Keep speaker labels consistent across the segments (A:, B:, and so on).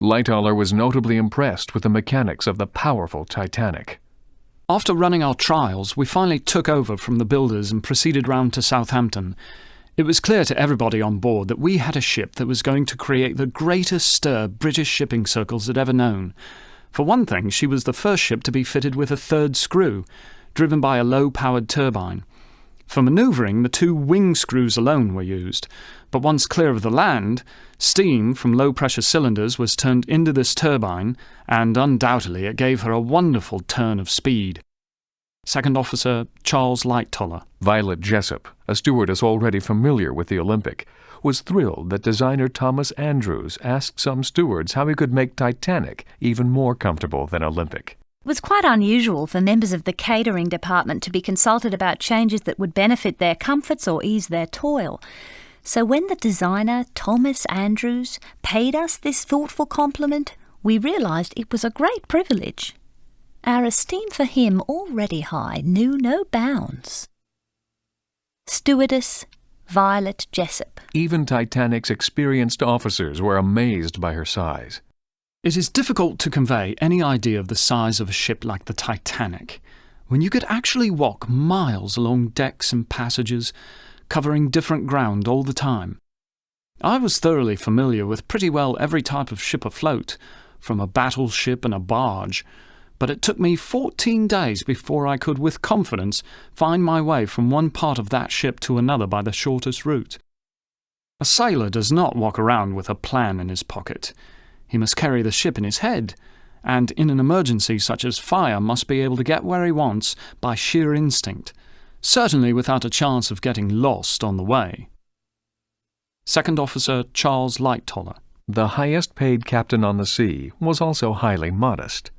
A: Lightoller was notably impressed with the mechanics of the powerful Titanic.
B: After running our trials, we finally took over from the builders and proceeded round to Southampton. It was clear to everybody on board that we had a ship that was going to create the greatest stir British shipping circles had ever known. For one thing, she was the first ship to be fitted with a third screw, driven by a low-powered turbine. For manoeuvring, the 2 wing screws alone were used, but once clear of the land, steam from low-pressure cylinders was turned into this turbine, and undoubtedly it gave her a wonderful turn of speed. Second Officer Charles Lightoller.
A: Violet Jessop, a stewardess already familiar with the Olympic, was thrilled that designer Thomas Andrews asked some stewards how he could make Titanic even more comfortable than Olympic.
C: It was quite unusual for members of the catering department to be consulted about changes that would benefit their comforts or ease their toil. So when the designer, Thomas Andrews, paid us this thoughtful compliment, we realised it was a great privilege. Our esteem for him, already high, knew no bounds. Stewardess Violet Jessop.
A: Even Titanic's experienced officers were amazed by her size.
B: It is difficult to convey any idea of the size of a ship like the Titanic, when you could actually walk miles along decks and passages, covering different ground all the time. I was thoroughly familiar with pretty well every type of ship afloat, from a battleship and a barge, but it took me 14 days before I could with confidence find my way from one part of that ship to another by the shortest route. A sailor does not walk around with a plan in his pocket. He must carry the ship in his head, and in an emergency such as fire must be able to get where he wants by sheer instinct, certainly without a chance of getting lost on the way. Second Officer Charles Lightoller.
A: The highest-paid captain on the sea was also highly modest.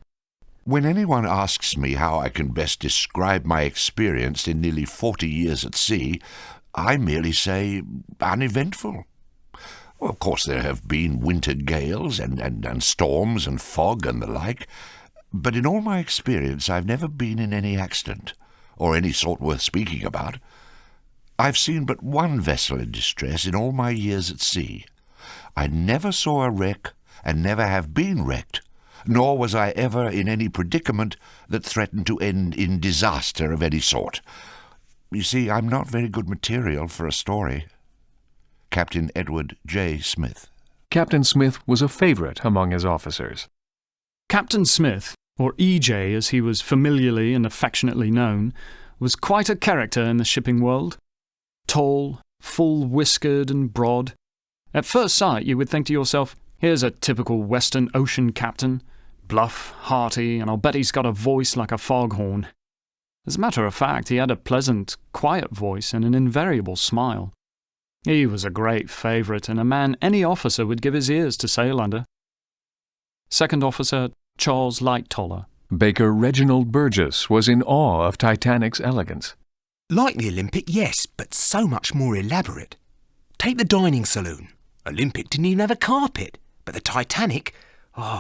D: When anyone asks me how I can best describe my experience in nearly 40 years at sea, I merely say uneventful. Well, of course, there have been winter gales and storms and fog and the like, but in all my experience I've never been in any accident, or any sort worth speaking about. I've seen but one vessel in distress in all my years at sea. I never saw a wreck and never have been wrecked, nor was I ever in any predicament that threatened to end in disaster of any sort. You see, I'm not very good material for a story. Captain Edward J. Smith.
A: Captain Smith was a favourite among his officers.
B: Captain Smith, or E.J. as he was familiarly and affectionately known, was quite a character in the shipping world. Tall, full-whiskered and broad. At first sight you would think to yourself, here's a typical Western Ocean captain. Bluff, hearty, and I'll bet he's got a voice like a foghorn. As a matter of fact, he had a pleasant, quiet voice and an invariable smile. He was a great favourite and a man any officer would give his ears to sail under. Second Officer Charles Lightoller.
A: Baker Reginald Burgess was in awe of Titanic's elegance.
E: Like the Olympic, yes, but so much more elaborate. Take the dining saloon. Olympic didn't even have a carpet, but the Titanic,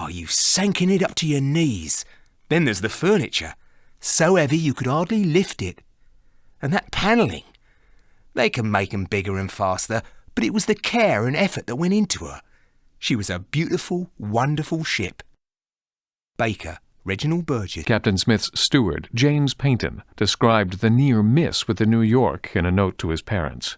E: you sank in it up to your knees. Then there's the furniture, so heavy you could hardly lift it. And that panelling. They can make 'em bigger and faster, but it was the care and effort that went into her. She was a beautiful, wonderful ship. Baker Reginald Burgess.
A: Captain Smith's steward, James Paintin, described the near miss with the New York in a note to his parents.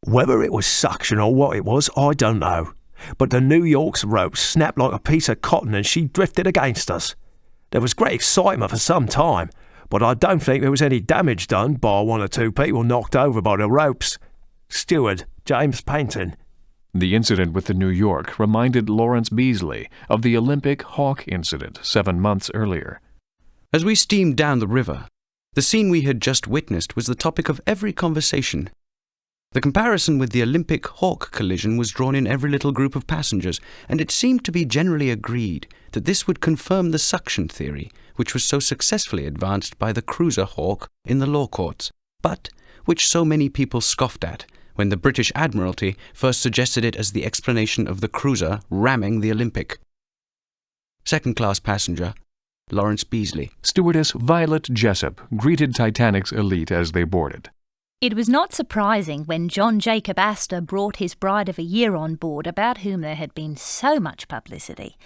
F: Whether it was suction or what it was, I don't know. But the New York's rope snapped like a piece of cotton and she drifted against us. There was great excitement for some time, but I don't think there was any damage done bar 1 or 2 people knocked over by the ropes. Steward James Paintin.
A: The incident with the New York reminded Lawrence Beesley of the Olympic Hawk incident 7 months earlier.
G: As we steamed down the river, the scene we had just witnessed was the topic of every conversation. The comparison with the Olympic Hawk collision was drawn in every little group of passengers, and it seemed to be generally agreed that this would confirm the suction theory, which was so successfully advanced by the cruiser Hawk in the law courts, but which so many people scoffed at when the British Admiralty first suggested it as the explanation of the cruiser ramming the Olympic. Second-class passenger Lawrence Beesley.
A: Stewardess Violet Jessop greeted Titanic's elite as they boarded.
C: It was not surprising when John Jacob Astor brought his bride of a year on board, about whom there had been so much publicity.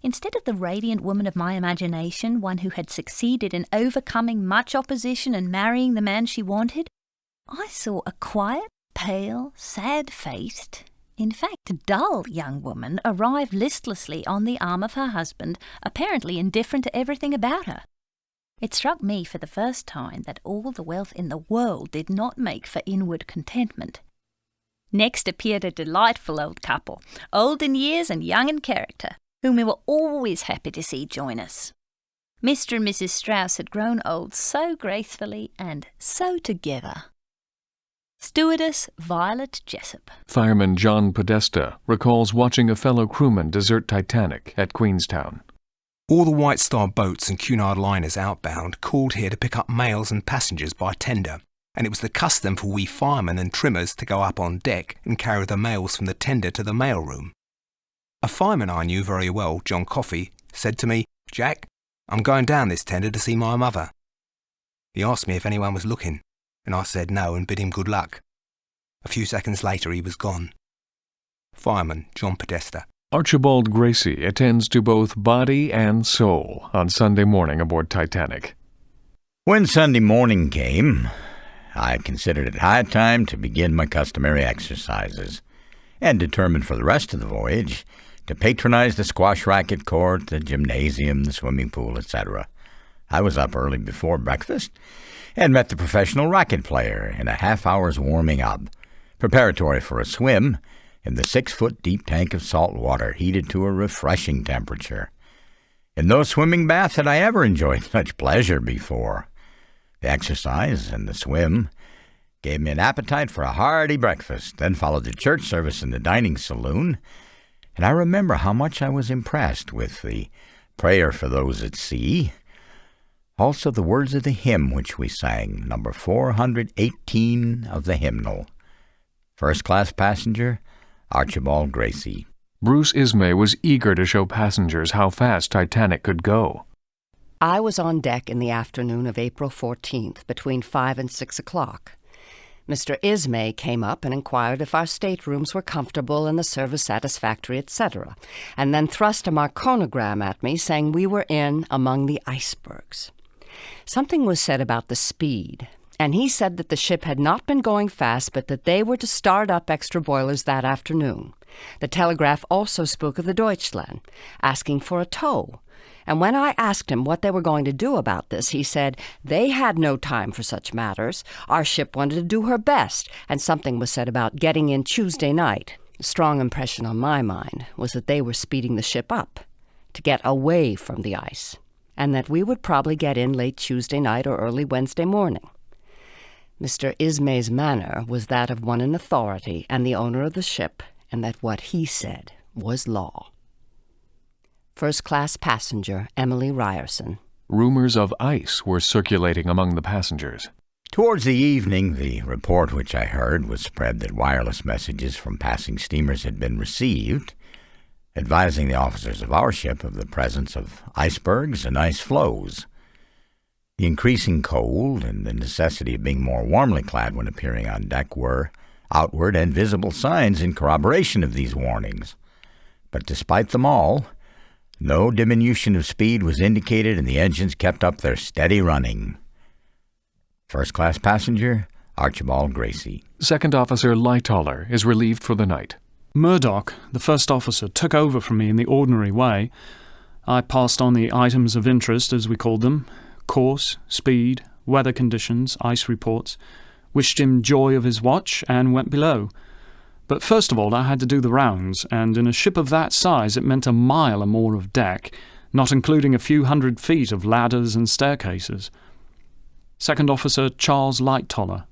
C: Instead of the radiant woman of my imagination, one who had succeeded in overcoming much opposition and marrying the man she wanted, I saw a quiet, pale, sad-faced, in fact dull young woman arrive listlessly on the arm of her husband, apparently indifferent to everything about her. It struck me for the first time that all the wealth in the world did not make for inward contentment. Next appeared a delightful old couple, old in years and young in character, whom we were always happy to see join us. Mr. and Mrs. Strauss had grown old so gracefully and so together. Stewardess Violet Jessop.
A: Fireman John Podesta recalls watching a fellow crewman desert Titanic at Queenstown.
E: All the White Star boats and Cunard liners outbound called here to pick up mails and passengers by tender, and it was the custom for we firemen and trimmers to go up on deck and carry the mails from the tender to the mail room. A fireman I knew very well, John Coffey, said to me, "Jack, I'm going down this tender to see my mother." He asked me if anyone was looking, and I said no and bid him good luck. A few seconds later he was gone. Fireman John Podesta.
A: Archibald Gracie attends to both body and soul on Sunday morning aboard Titanic.
H: When Sunday morning came, I considered it high time to begin my customary exercises, and determined for the rest of the voyage to patronize the squash racket court, the gymnasium, the swimming pool, etc. I was up early before breakfast and met the professional racket player in a half-hour's warming up, preparatory for a swim in the 6-foot deep tank of salt water heated to a refreshing temperature. In no swimming bath had I ever enjoyed such pleasure before. The exercise and the swim gave me an appetite for a hearty breakfast, then followed the church service in the dining saloon, and I remember how much I was impressed with the prayer for those at sea, also the words of the hymn which we sang, number 418 of the hymnal. First-class passenger, Archibald Gracie.
A: Bruce Ismay was eager to show passengers how fast Titanic could go.
I: I was on deck in the afternoon of April 14th, between 5 and 6 o'clock. Mr. Ismay came up and inquired if our staterooms were comfortable and the service satisfactory, etc., and then thrust a marconigram at me, saying we were in among the icebergs. Something was said about the speed, and he said that the ship had not been going fast, but that they were to start up extra boilers that afternoon. The telegraph also spoke of the Deutschland, asking for a tow. And when I asked him what they were going to do about this, he said they had no time for such matters. Our ship wanted to do her best, and something was said about getting in Tuesday night. The strong impression on my mind was that they were speeding the ship up to get away from the ice, and that we would probably get in late Tuesday night or early Wednesday morning. Mr. Ismay's manner was that of one in authority and the owner of the ship, and that what he said was law. First-class passenger Emily Ryerson.
A: Rumors of ice were circulating among the passengers.
H: Towards the evening, the report which I heard was spread that wireless messages from passing steamers had been received, advising the officers of our ship of the presence of icebergs and ice floes. The increasing cold and the necessity of being more warmly clad when appearing on deck were outward and visible signs in corroboration of these warnings. But despite them all, no diminution of speed was indicated and the engines kept up their steady running. First-class passenger, Archibald Gracie.
A: Second Officer Lightoller is relieved for the night.
B: Murdoch, the first officer, took over from me in the ordinary way. I passed on the items of interest, as we called them, course, speed, weather conditions, ice reports, wished him joy of his watch, and went below. But first of all I had to do the rounds, and in a ship of that size it meant a mile or more of deck, not including a few 100 feet of ladders and staircases. Second Officer Charles Lightoller.